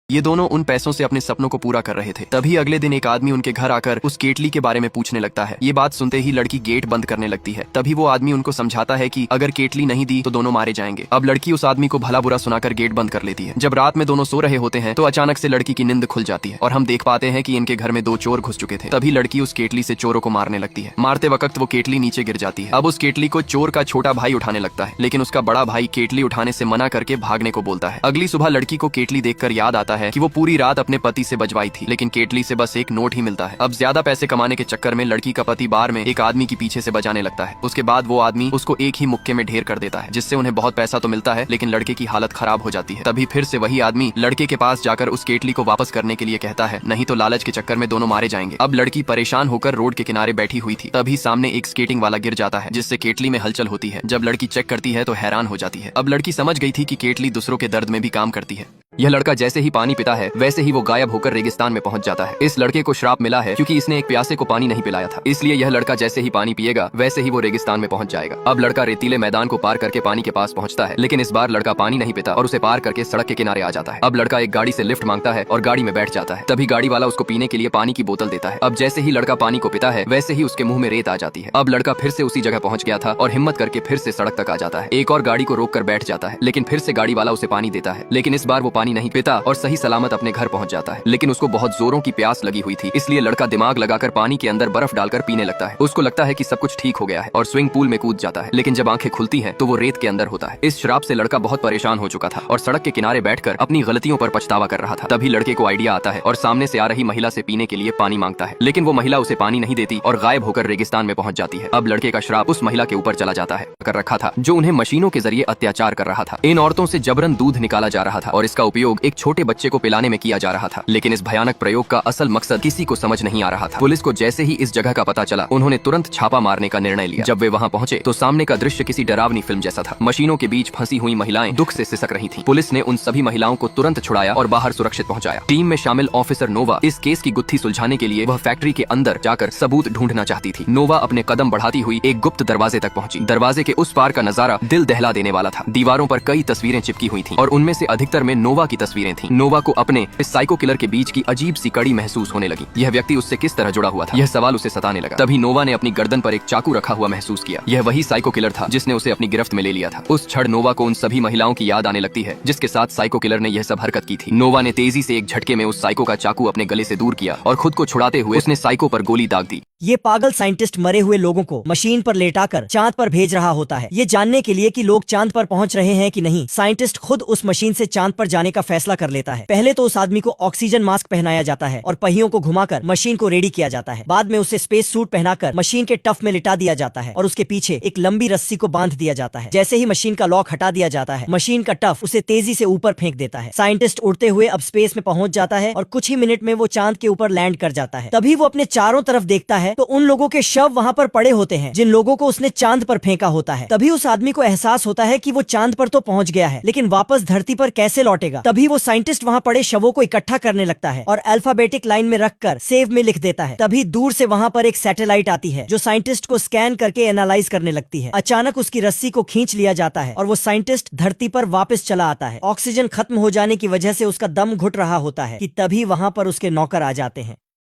ये दोनों उन पैसों से अपने सपनों को पूरा कर रहे थे। तभी अगले दिन एक आदमी उनके घर आकर उस केटली के बारे में पूछने लगता है। ये बात सुनते ही लड़की गेट बंद करने लगती है। तभी वो आदमी उनको समझाता है कि अगर केटली नहीं दी तो दोनों मारे जाएंगे। अब लड़की उस आदमी को भला बुरा सुनाकर गेट बंद कर लेती है। जब रात में दोनों सो रहे होते हैं तो अचानक से लड़की की नींद खुल जाती है और हम देख पाते हैं कि इनके घर में 2 चोर घुस चुके थे। तभी लड़की उस केटली से चोरों को मारने लगती है। मारते वक्त वो केटली नीचे गिर जाती है। अब उस केटली को चोर का छोटा भाई उठाने लगता है, लेकिन उसका बड़ा भाई केटली उठाने से मना करके भागने को बोलता है। अगली सुबह लड़की को केटली देखकर याद आता है कि वो पूरी रात अपने पति से बजवाई थी, लेकिन केटली से बस एक नोट ही मिलता है। अब ज्यादा पैसे कमाने के चक्कर में लड़की का पति बार में एक आदमी की पीछे से बजाने लगता है। उसके बाद वो आदमी उसको एक ही मुक्के में ढेर कर देता है, जिससे उन्हें बहुत पैसा तो मिलता है, लेकिन लड़के की हालत खराब हो जाती है। तभी फिर से वही आदमी लड़के के पास जाकर उस केटली को वापस करने के लिए कहता है, नहीं तो लालच के चक्कर में दोनों मारे जाएंगे। अब लड़की परेशान होकर रोड के किनारे बैठी हुई थी। तभी सामने एक स्केटिंग वाला गिर जाता है, जिससे केटली में हलचल होती है। जब लड़की चेक करती है तो हैरान हो जाती है। अब लड़की समझ गई थी कि केटली दूसरों के दर्द में भी काम करती है। यह लड़का जैसे ही पानी पीता है वैसे ही वो गायब होकर रेगिस्तान में पहुंच जाता है। इस लड़के को श्राप मिला है क्योंकि इसने एक प्यासे को पानी नहीं पिलाया था, इसलिए यह लड़का जैसे ही पानी पिएगा वैसे ही वो रेगिस्तान में पहुंच जाएगा। अब लड़का रेतीले मैदान को पार करके पानी के पास पहुंचता है, लेकिन इस बार लड़का पानी नहीं पीता और उसे पार करके सड़क के किनारे आ जाता है। अब लड़का एक गाड़ी से लिफ्ट मांगता है और गाड़ी में बैठ जाता है। तभी गाड़ी वाला उसको पीने के लिए पानी की बोतल देता है। अब जैसे ही लड़का पानी को पीता है वैसे ही उसके मुंह में रेत आ जाती है। अब लड़का फिर से उसी जगह पहुंच गया था और हिम्मत करके फिर से सड़क तक आ जाता है। एक और गाड़ी को रोक कर बैठ जाता है, लेकिन फिर से गाड़ी वाला उसे पानी देता है, लेकिन इस बार वो पानी नहीं पीता और सही सलामत अपने घर पहुंच जाता है। लेकिन उसको बहुत जोरों की प्यास लगी हुई थी, इसलिए लड़का दिमाग लगाकर पानी के अंदर बर्फ डालकर पीने लगता है। उसको लगता है कि सब कुछ ठीक हो गया है और स्विमिंग पूल में कूद जाता है, लेकिन जब आंखें खुलती हैं तो वो रेत के अंदर होता है। इस श्राप से लड़का बहुत परेशान हो चुका था और सड़क के किनारे बैठकर अपनी गलतियों पर पछतावा कर रहा था। तभी लड़के को आइडिया आता है और सामने से आ रही महिला से पीने के लिए पानी मांगता है, लेकिन वो महिला उसे पानी नहीं देती और गायब होकर रेगिस्तान में पहुंच जाती है। अब लड़के का श्राप उस महिला के ऊपर चला जाता है कर रखा था, जो उन्हें मशीनों के जरिए अत्याचार कर रहा था। इन औरतों से जबरन दूध निकाला जा रहा था और इसका उपयोग एक छोटे बच्चे को पिलाने में किया जा रहा था। लेकिन इस भयानक प्रयोग का असल मकसद किसी को समझ नहीं आ रहा था। पुलिस को जैसे ही इस जगह का पता चला उन्होंने तुरंत छापा मारने का निर्णय लिया। जब वे वहां पहुंचे तो सामने का दृश्य किसी डरावनी फिल्म जैसा था। मशीनों के बीच फंसी हुई महिलाएं दुख से सिसक रही थीं। पुलिस ने उन सभी महिलाओं को तुरंत छुड़ाया और बाहर सुरक्षित पहुंचाया। टीम में शामिल ऑफिसर नोवा इस केस की गुत्थी सुलझाने के लिए वह फैक्ट्री के अंदर जाकर सबूत ढूंढना चाहती थी। नोवा अपने कदम बढ़ाती हुई एक गुप्त दरवाजे तक पहुंची। दरवाजे के उस पार का नजारा दिल दहला देने वाला था। दीवारों पर कई तस्वीरें चिपकी हुई थीं और उनमें से अधिकतर में नोवा की तस्वीरें थीं। नोवा को अपने इस साइको किलर के बीच की अजीब सी कड़ी महसूस होने लगी। यह व्यक्ति उससे किस तरह जुड़ा हुआ था, यह सवाल उसे सताने लगा। तभी नोवा ने अपनी गर्दन पर एक चाकू रखा हुआ महसूस किया। यह वही साइको किलर था जिसने उसे अपनी गिरफ्त में ले लिया था। उस क्षण नोवा को उन सभी महिलाओं की याद आने लगती है जिसके साथ साइको किलर ने यह सब हरकत की थी। नोवा ने तेजी से एक झटके में उस साइको का चाकू अपने गले से दूर किया और खुद को छुड़ाते हुए उसने साइको पर गोली दाग दी। ये पागल साइंटिस्ट मरे हुए लोगों को मशीन पर लेटाकर चांद पर भेज रहा होता है, ये जानने के लिए कि लोग चांद पर पहुंच रहे हैं कि नहीं। साइंटिस्ट खुद उस मशीन से चांद पर जाने का फैसला कर लेता है। पहले तो उस आदमी को ऑक्सीजन मास्क पहनाया जाता है और पहियों को घुमाकर मशीन को रेडी किया जाता है। बाद में उसे स्पेस सूट पहनाकर मशीन के टफ में लिटा दिया जाता है और उसके पीछे एक लंबी रस्सी को बांध दिया जाता है। जैसे ही मशीन का लॉक हटा दिया जाता है, मशीन का टफ उसे तेजी से ऊपर फेंक देता है। साइंटिस्ट उड़ते हुए अब स्पेस में पहुंच जाता है और कुछ ही मिनट में वो चांद के ऊपर लैंड कर जाता है। तभी वो अपने चारों तरफ देखता है तो उन लोगों के शव वहां पर पड़े होते हैं जिन लोगों को उसने चांद पर फेंका होता है। तभी उस आदमी को एहसास होता है कि वो चांद पर तो पहुंच गया है, लेकिन वापस धरती पर कैसे लौटेगा। तभी वो साइंटिस्ट वहां पड़े शवों को इकट्ठा करने लगता है और अल्फाबेटिक लाइन में रखकर सेव में लिख देता है। तभी दूर से वहां पर एक सैटेलाइट आती है जो साइंटिस्ट को स्कैन करके एनालाइज करने लगती है। अचानक उसकी रस्सी को खींच लिया जाता है और वो साइंटिस्ट धरती पर वापस चला आता है। ऑक्सीजन खत्म हो जाने की वजह से उसका दम घुट रहा होता है कि तभी वहां पर उसके नौकर आ जाते हैं।